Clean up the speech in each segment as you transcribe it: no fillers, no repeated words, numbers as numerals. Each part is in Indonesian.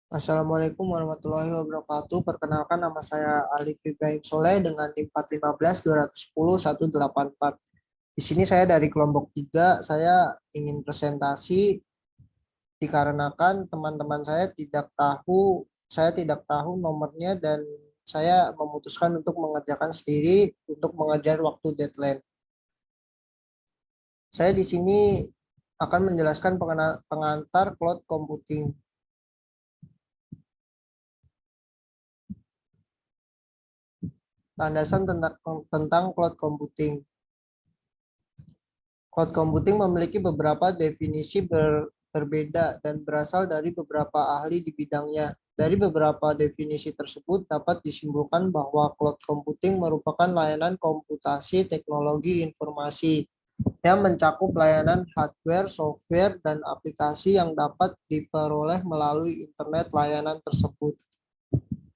Assalamualaikum warahmatullahi wabarakatuh. Perkenalkan, nama saya Alif Ibrahim Soleh dengan NIM 415 210 184. Di sini saya dari kelompok 3. Saya ingin presentasi dikarenakan teman-teman saya tidak tahu nomornya dan saya memutuskan untuk mengerjakan sendiri untuk mengejar waktu deadline. Saya di sini akan menjelaskan pengantar cloud computing. Landasan tentang cloud computing. Cloud computing memiliki beberapa definisi berbeda dan berasal dari beberapa ahli di bidangnya. Dari beberapa definisi tersebut dapat disimpulkan bahwa cloud computing merupakan layanan komputasi teknologi informasi yang mencakup layanan hardware, software, dan aplikasi yang dapat diperoleh melalui internet. Layanan tersebut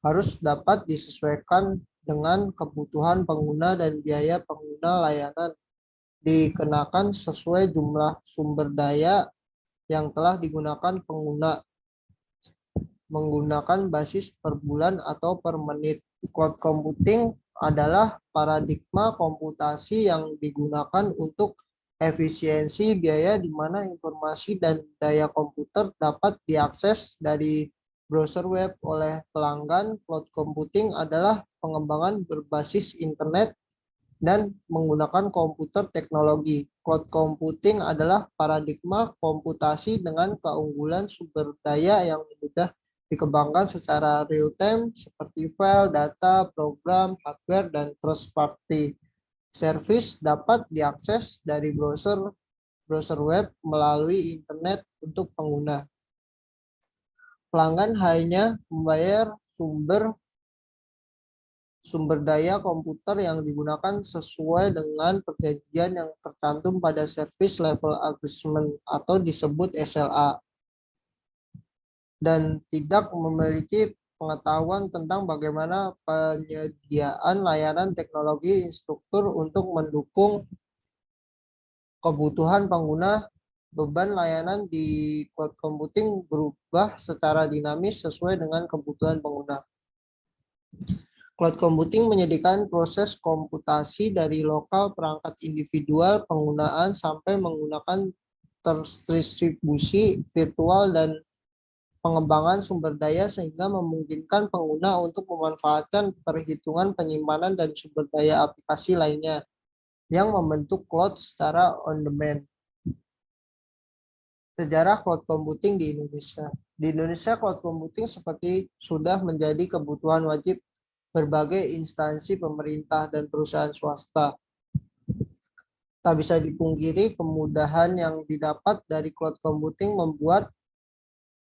harus dapat disesuaikan dengan kebutuhan pengguna dan biaya pengguna. Layanan dikenakan sesuai jumlah sumber daya yang telah digunakan pengguna, menggunakan basis per bulan atau per menit. Cloud computing adalah paradigma komputasi yang digunakan untuk efisiensi biaya, di mana informasi dan daya komputer dapat diakses dari browser web oleh pelanggan. Cloud computing adalah pengembangan berbasis internet dan menggunakan komputer teknologi. Cloud computing adalah paradigma komputasi dengan keunggulan sumber daya yang mudah dikembangkan secara real-time seperti file, data, program, hardware, dan first party service dapat diakses dari browser web melalui internet untuk pengguna. Pelanggan hanya membayar sumber daya komputer yang digunakan sesuai dengan perjanjian yang tercantum pada Service Level Agreement atau disebut SLA, dan tidak memiliki pengetahuan tentang bagaimana penyediaan layanan teknologi instruktur untuk mendukung kebutuhan pengguna. Beban layanan di cloud computing berubah secara dinamis sesuai dengan kebutuhan pengguna. Cloud computing menyediakan proses komputasi dari lokal perangkat individual penggunaan sampai menggunakan terdistribusi virtual dan pengembangan sumber daya sehingga memungkinkan pengguna untuk memanfaatkan perhitungan penyimpanan dan sumber daya aplikasi lainnya yang membentuk cloud secara on demand. Sejarah cloud computing di Indonesia. Di Indonesia, cloud computing seperti sudah menjadi kebutuhan wajib berbagai instansi pemerintah dan perusahaan swasta. Tak bisa dipungkiri, kemudahan yang didapat dari cloud computing membuat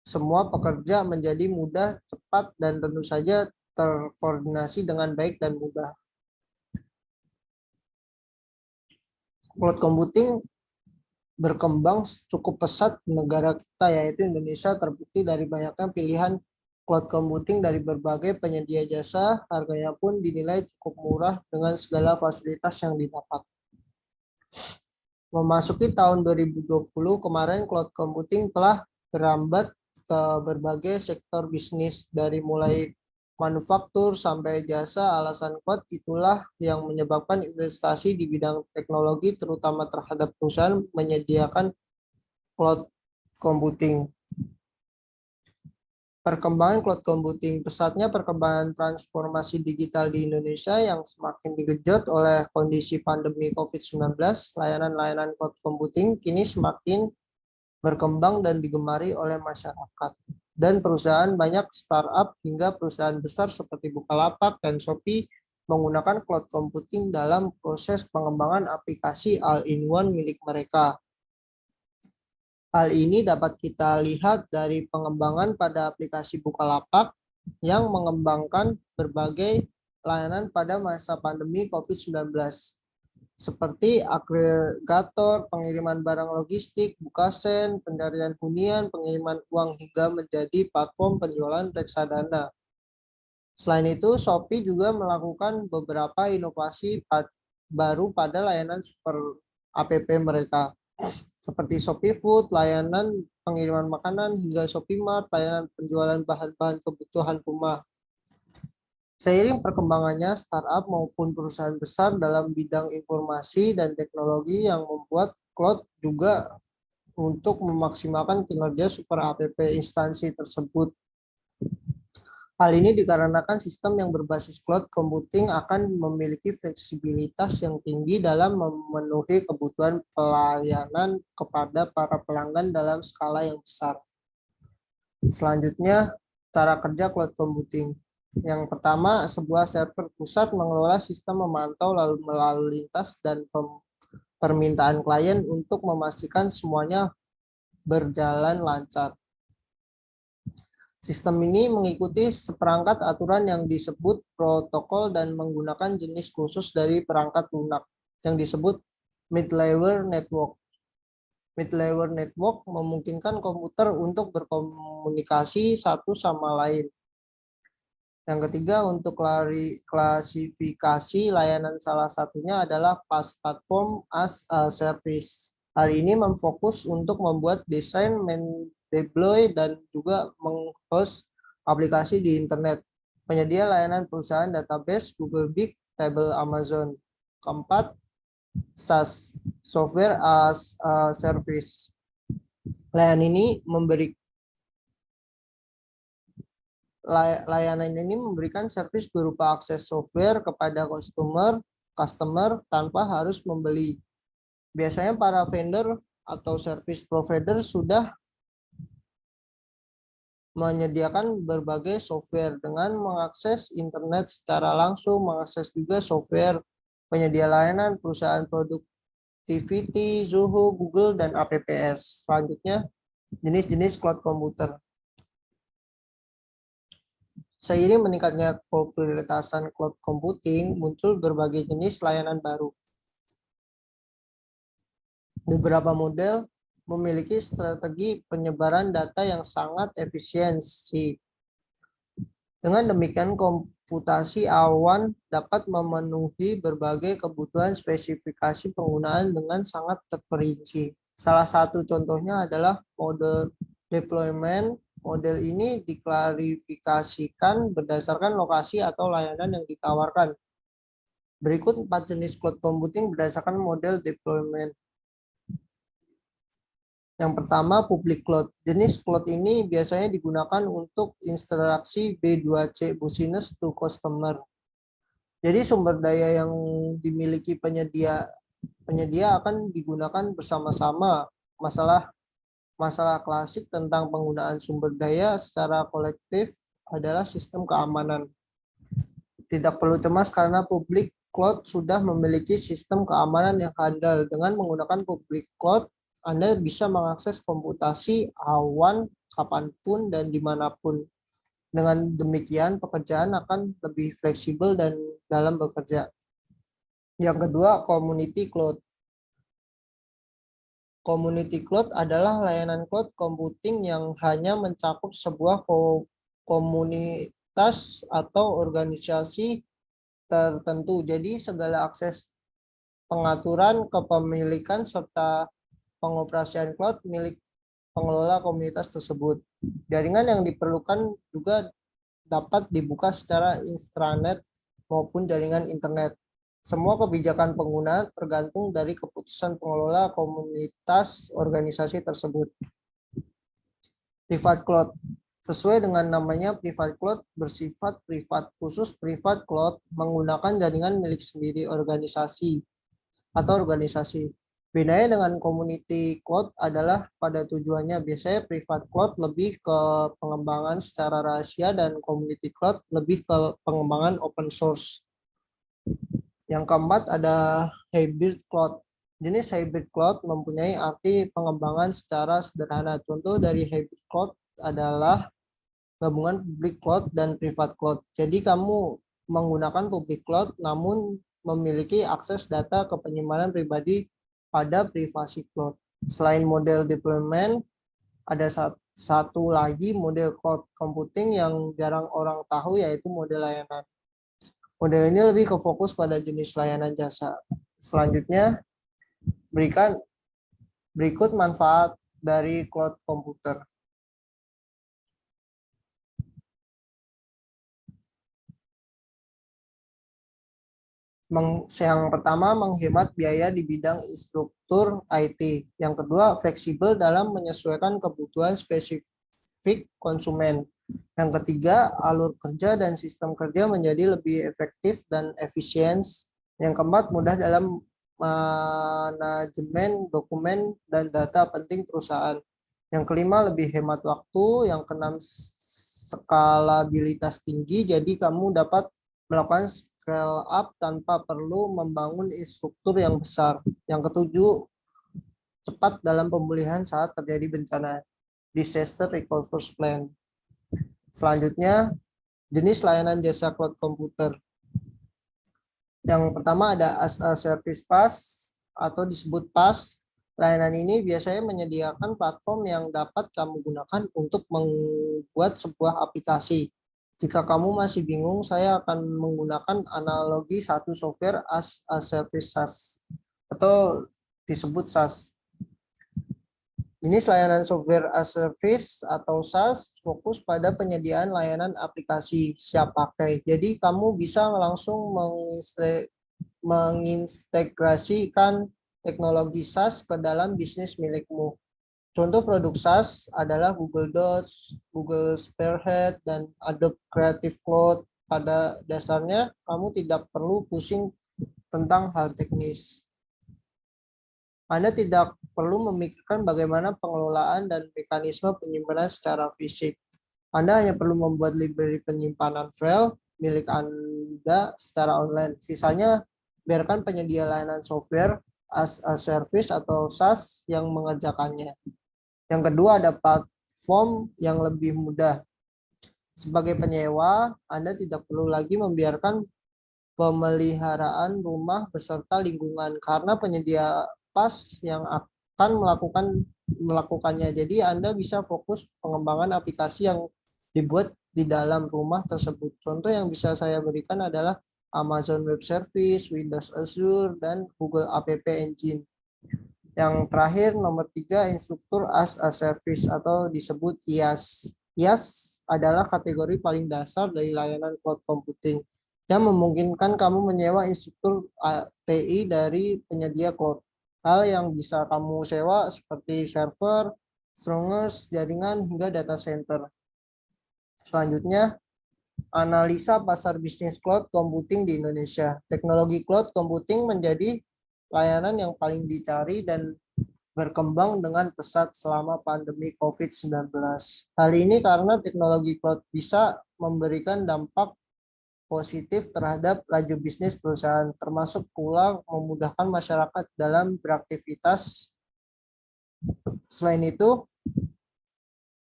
semua pekerja menjadi mudah, cepat, dan tentu saja terkoordinasi dengan baik dan mudah. Cloud computing berkembang cukup pesat di negara kita, yaitu Indonesia, terbukti dari banyaknya pilihan cloud computing dari berbagai penyedia jasa. Harganya pun dinilai cukup murah dengan segala fasilitas yang didapat. Memasuki tahun 2020 kemarin, cloud computing telah berambat ke berbagai sektor bisnis, dari mulai manufaktur sampai jasa. Alasan kuat itulah yang menyebabkan investasi di bidang teknologi, terutama terhadap perusahaan menyediakan cloud computing. Perkembangan cloud computing. Pesatnya perkembangan transformasi digital di Indonesia yang semakin digenjot oleh kondisi pandemi COVID-19, layanan-layanan cloud computing kini semakin berkembang dan digemari oleh masyarakat dan perusahaan. Banyak startup hingga perusahaan besar seperti Bukalapak dan Shopee menggunakan cloud computing dalam proses pengembangan aplikasi all-in-one milik mereka. Hal ini dapat kita lihat dari pengembangan pada aplikasi Bukalapak yang mengembangkan berbagai layanan pada masa pandemi COVID-19, seperti agregator, pengiriman barang logistik, Bukasen, pencarian hunian, pengiriman uang, hingga menjadi platform penjualan reksadana. Selain itu, Shopee juga melakukan beberapa inovasi baru pada layanan super app mereka, seperti Shopee Food, layanan pengiriman makanan, hingga Shopee Mart, layanan penjualan bahan-bahan kebutuhan rumah. Seiring perkembangannya startup maupun perusahaan besar dalam bidang informasi dan teknologi yang membuat cloud juga untuk memaksimalkan kinerja super app instansi tersebut. Hal ini dikarenakan sistem yang berbasis cloud computing akan memiliki fleksibilitas yang tinggi dalam memenuhi kebutuhan pelayanan kepada para pelanggan dalam skala yang besar. Selanjutnya, cara kerja cloud computing. Yang pertama, sebuah server pusat mengelola sistem memantau lalu lintas dan permintaan klien untuk memastikan semuanya berjalan lancar. Sistem ini mengikuti seperangkat aturan yang disebut protokol dan menggunakan jenis khusus dari perangkat lunak yang disebut mid-layer network. Mid-layer network memungkinkan komputer untuk berkomunikasi satu sama lain. Yang ketiga, untuk klasifikasi layanan salah satunya adalah PaaS, Platform as a Service. Hal ini memfokus untuk membuat desain, deploy, dan juga menghost aplikasi di internet. Penyedia layanan perusahaan database, Google Big Table, Amazon. Keempat, SaaS, Software as a Service. Layanan ini memberikan servis berupa akses software kepada customer tanpa harus membeli. Biasanya para vendor atau service provider sudah menyediakan berbagai software dengan mengakses internet secara langsung, mengakses juga software penyedia layanan perusahaan productivity, Zoho, Google, dan APPS. Selanjutnya, jenis-jenis cloud komputer. Seiring meningkatnya popularitaskan cloud computing, muncul berbagai jenis layanan baru. Beberapa model memiliki strategi penyebaran data yang sangat efisiensi. Dengan demikian, komputasi awan dapat memenuhi berbagai kebutuhan spesifikasi penggunaan dengan sangat terperinci. Salah satu contohnya adalah mode deployment. Model ini diklarifikasikan berdasarkan lokasi atau layanan yang ditawarkan. Berikut 4 jenis cloud computing berdasarkan model deployment. Yang pertama, public cloud. Jenis cloud ini biasanya digunakan untuk instruksi B2C, business to customer. Jadi sumber daya yang dimiliki penyedia akan digunakan bersama-sama. Masalah klasik tentang penggunaan sumber daya secara kolektif adalah sistem keamanan. Tidak perlu cemas karena public cloud sudah memiliki sistem keamanan yang handal. Dengan menggunakan public cloud, Anda bisa mengakses komputasi awan kapanpun dan dimanapun. Dengan demikian, pekerjaan akan lebih fleksibel dan dalam bekerja. Yang kedua, community cloud. Community cloud adalah layanan cloud computing yang hanya mencakup sebuah komunitas atau organisasi tertentu. Jadi segala akses, pengaturan, kepemilikan, serta pengoperasian cloud milik pengelola komunitas tersebut. Jaringan yang diperlukan juga dapat dibuka secara intranet maupun jaringan internet. Semua kebijakan pengguna tergantung dari keputusan pengelola komunitas organisasi tersebut. Private cloud. Sesuai dengan namanya, private cloud bersifat privat. Khusus private cloud menggunakan jaringan milik sendiri organisasi. Bedanya dengan community cloud adalah pada tujuannya. Biasanya private cloud lebih ke pengembangan secara rahasia dan community cloud lebih ke pengembangan open source. Yang keempat ada hybrid cloud. Jenis hybrid cloud mempunyai arti pengembangan secara sederhana. Contoh dari hybrid cloud adalah gabungan public cloud dan private cloud. Jadi kamu menggunakan public cloud namun memiliki akses data ke penyimpanan pribadi pada privasi cloud. Selain model deployment, ada satu lagi model cloud computing yang jarang orang tahu, yaitu model layanan. Model ini lebih ke fokus pada jenis layanan jasa. Selanjutnya, berikut manfaat dari cloud komputer. Yang pertama, menghemat biaya di bidang infrastruktur IT. Yang kedua, fleksibel dalam menyesuaikan kebutuhan spesifik konsumen. Yang ketiga, alur kerja dan sistem kerja menjadi lebih efektif dan efisien. Yang keempat, mudah dalam manajemen dokumen dan data penting perusahaan. Yang kelima, lebih hemat waktu. Yang keenam, skalabilitas tinggi. Jadi kamu dapat melakukan scale up tanpa perlu membangun infrastruktur yang besar. Yang ketujuh, cepat dalam pemulihan saat terjadi bencana. Disaster recovery plan. Selanjutnya, jenis layanan jasa cloud komputer. Yang pertama ada as a service PaaS atau disebut PaaS. Layanan ini biasanya menyediakan platform yang dapat kamu gunakan untuk membuat sebuah aplikasi. Jika kamu masih bingung, saya akan menggunakan analogi satu software as a service SaaS atau disebut SaaS. Ini layanan software as a service atau SaaS fokus pada penyediaan layanan aplikasi siap pakai. Jadi kamu bisa langsung mengintegrasikan teknologi SaaS ke dalam bisnis milikmu. Contoh produk SaaS adalah Google Docs, Google Spreadsheet, dan Adobe Creative Cloud. Pada dasarnya, kamu tidak perlu pusing tentang hal teknis. Anda tidak perlu memikirkan bagaimana pengelolaan dan mekanisme penyimpanan secara fisik. Anda hanya perlu membuat library penyimpanan file milik Anda secara online. Sisanya, biarkan penyedia layanan software as a service atau SaaS yang mengerjakannya. Yang kedua, ada platform yang lebih mudah. Sebagai penyewa, Anda tidak perlu lagi membiarkan pemeliharaan rumah beserta lingkungan karena penyedia PaaS yang akan melakukannya. Jadi Anda bisa fokus pengembangan aplikasi yang dibuat di dalam rumah tersebut. Contoh yang bisa saya berikan adalah Amazon Web Service, Windows Azure, dan Google App Engine. Yang terakhir, nomor 3, instruktur as a service atau disebut IaaS. IaaS adalah kategori paling dasar dari layanan cloud computing yang memungkinkan kamu menyewa instruktur TI dari penyedia cloud. Hal yang bisa kamu sewa seperti server, storage, jaringan, hingga data center. Selanjutnya, analisa pasar bisnis cloud computing di Indonesia. Teknologi cloud computing menjadi layanan yang paling dicari dan berkembang dengan pesat selama pandemi COVID-19. Hal ini karena teknologi cloud bisa memberikan dampak positif terhadap laju bisnis perusahaan, termasuk pula memudahkan masyarakat dalam beraktivitas. Selain itu,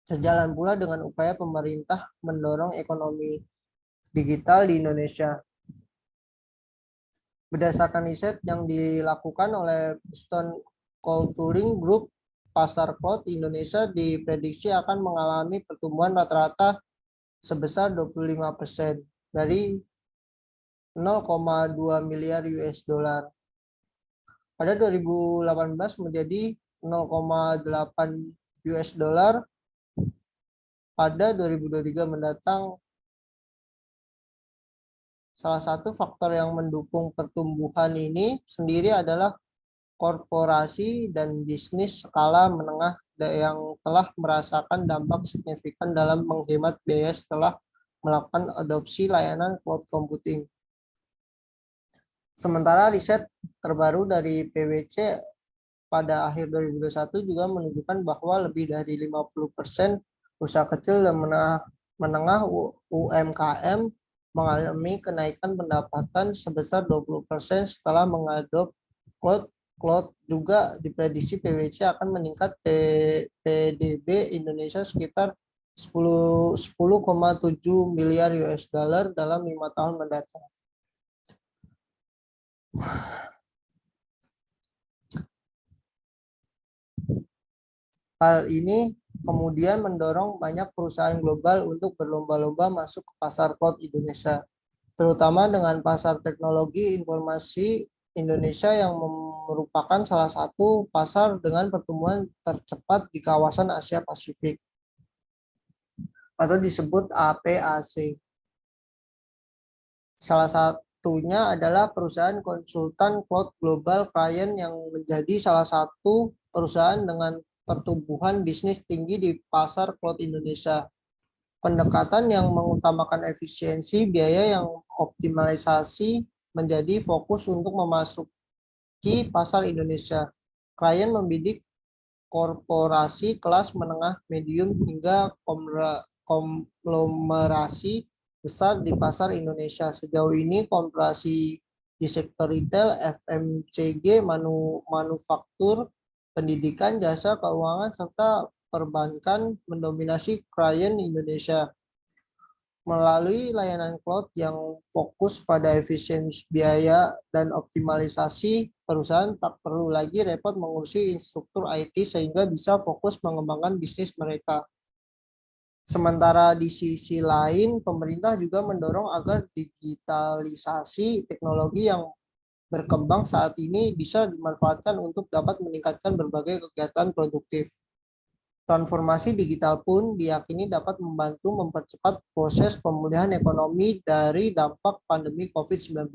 sejalan pula dengan upaya pemerintah mendorong ekonomi digital di Indonesia. Berdasarkan riset yang dilakukan oleh Boston Consulting Group, pasar cloud di Indonesia diprediksi akan mengalami pertumbuhan rata-rata sebesar 25% dari 0,2 miliar US dollar. Pada 2018 menjadi 0,8 US dollar. Pada 2023 mendatang. Salah satu faktor yang mendukung pertumbuhan ini sendiri adalah korporasi dan bisnis skala menengah yang telah merasakan dampak signifikan dalam menghemat biaya setelah melakukan adopsi layanan cloud computing. Sementara riset terbaru dari PwC pada akhir 2021 juga menunjukkan bahwa lebih dari 50% usaha kecil dan menengah UMKM mengalami kenaikan pendapatan sebesar 20% setelah mengadop cloud. Cloud juga diprediksi PwC akan meningkat PDB Indonesia sekitar 10,7 miliar US dollar dalam 5 tahun mendatang. Hal ini kemudian mendorong banyak perusahaan global untuk berlomba-lomba masuk ke pasar cloud Indonesia, terutama dengan pasar teknologi informasi Indonesia yang merupakan salah satu pasar dengan pertumbuhan tercepat di kawasan Asia Pasifik atau disebut APAC. Salah satunya adalah perusahaan konsultan cloud global klien yang menjadi salah satu perusahaan dengan pertumbuhan bisnis tinggi di pasar cloud Indonesia. Pendekatan yang mengutamakan efisiensi biaya yang optimalisasi menjadi fokus untuk memasuki pasar Indonesia. Klien membidik korporasi kelas menengah medium hingga konglomerasi besar di pasar Indonesia. Sejauh ini korporasi di sektor retail, FMCG, manufaktur, pendidikan, jasa keuangan, serta perbankan mendominasi klien Indonesia. Melalui layanan cloud yang fokus pada efisiensi biaya dan optimalisasi, perusahaan tak perlu lagi repot mengurusi instruktur IT sehingga bisa fokus mengembangkan bisnis mereka. Sementara di sisi lain, pemerintah juga mendorong agar digitalisasi teknologi yang berkembang saat ini bisa dimanfaatkan untuk dapat meningkatkan berbagai kegiatan produktif. Transformasi digital pun diyakini dapat membantu mempercepat proses pemulihan ekonomi dari dampak pandemi COVID-19.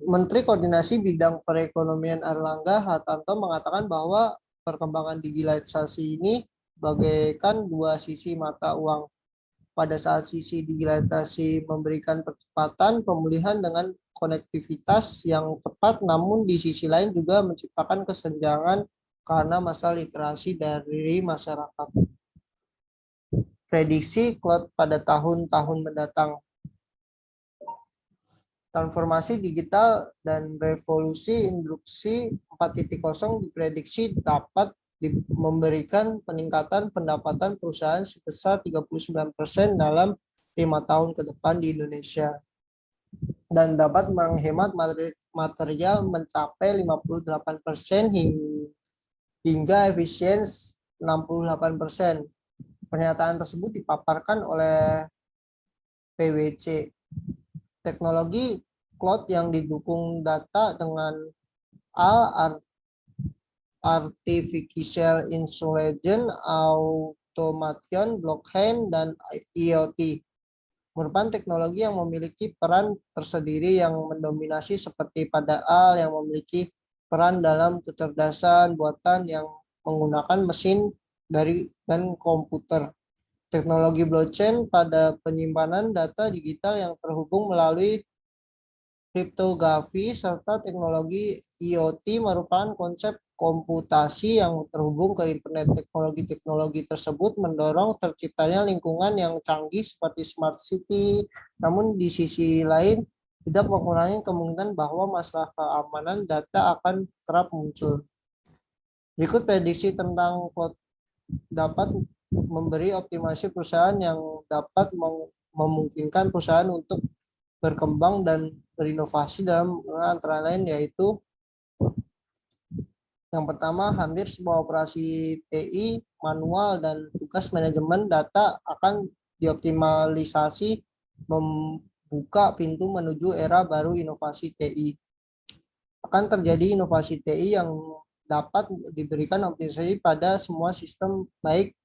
Menteri Koordinasi Bidang Perekonomian Erlangga Hartarto mengatakan bahwa perkembangan digitalisasi ini bagaikan dua sisi mata uang. Pada saat sisi digitalisasi memberikan percepatan pemulihan dengan konektivitas yang tepat, namun di sisi lain juga menciptakan kesenjangan karena masalah literasi dari masyarakat. Prediksi cloud pada tahun-tahun mendatang. Transformasi digital dan revolusi industri 4.0 diprediksi dapat memberikan peningkatan pendapatan perusahaan sebesar 39% dalam 5 tahun ke depan di Indonesia dan dapat menghemat material mencapai 58% hingga efisiensi 68%. Pernyataan tersebut dipaparkan oleh PwC. Teknologi cloud yang didukung data dengan artificial intelligence, automation, blockchain, dan IoT merupakan teknologi yang memiliki peran tersendiri yang mendominasi seperti pada yang memiliki peran dalam kecerdasan buatan yang menggunakan mesin dan komputer. Teknologi blockchain pada penyimpanan data digital yang terhubung melalui kriptografi serta teknologi IoT merupakan konsep komputasi yang terhubung ke internet. Teknologi-teknologi tersebut mendorong terciptanya lingkungan yang canggih seperti smart city, namun di sisi lain tidak mengurangi kemungkinan bahwa masalah keamanan data akan kerap muncul. Berikut prediksi tentang cloud dapat memberi optimasi perusahaan yang dapat memungkinkan perusahaan untuk berkembang dan berinovasi dalam antara lain yaitu yang pertama, hampir semua operasi TI manual dan tugas manajemen data akan dioptimalisasi membuka pintu menuju era baru inovasi TI. Akan terjadi inovasi TI yang dapat diberikan optimalisasi pada semua sistem baik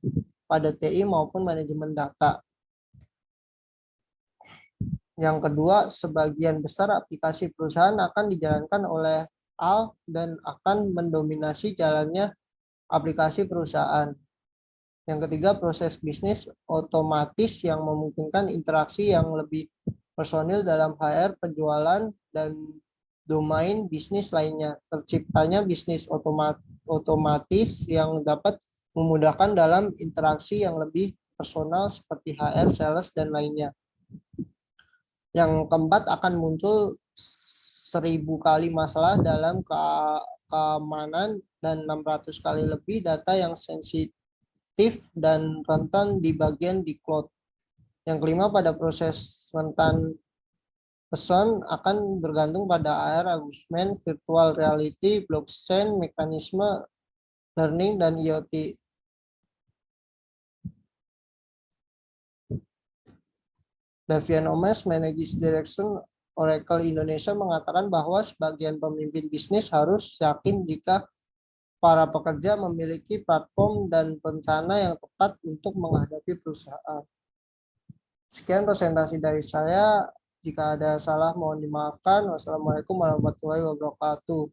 pada TI maupun manajemen data. Yang kedua, sebagian besar aplikasi perusahaan akan dijalankan oleh AI dan akan mendominasi jalannya aplikasi perusahaan. Yang ketiga, proses bisnis otomatis yang memungkinkan interaksi yang lebih personil dalam HR, penjualan, dan domain bisnis lainnya. Terciptanya bisnis otomatis yang dapat memudahkan dalam interaksi yang lebih personal seperti HR, sales, dan lainnya. Yang keempat, akan muncul 1000 kali masalah dalam keamanan dan 600 kali lebih data yang sensitif dan rentan di bagian di cloud. Yang kelima, pada proses rentan pesan akan bergantung pada AR, augmented, virtual reality, blockchain, mekanisme learning, dan IoT. Davian Omes, Managing Director Oracle Indonesia mengatakan bahwa sebagian pemimpin bisnis harus yakin jika para pekerja memiliki platform dan rencana yang tepat untuk menghadapi perusahaan. Sekian presentasi dari saya. Jika ada salah mohon dimaafkan. Wassalamualaikum warahmatullahi wabarakatuh.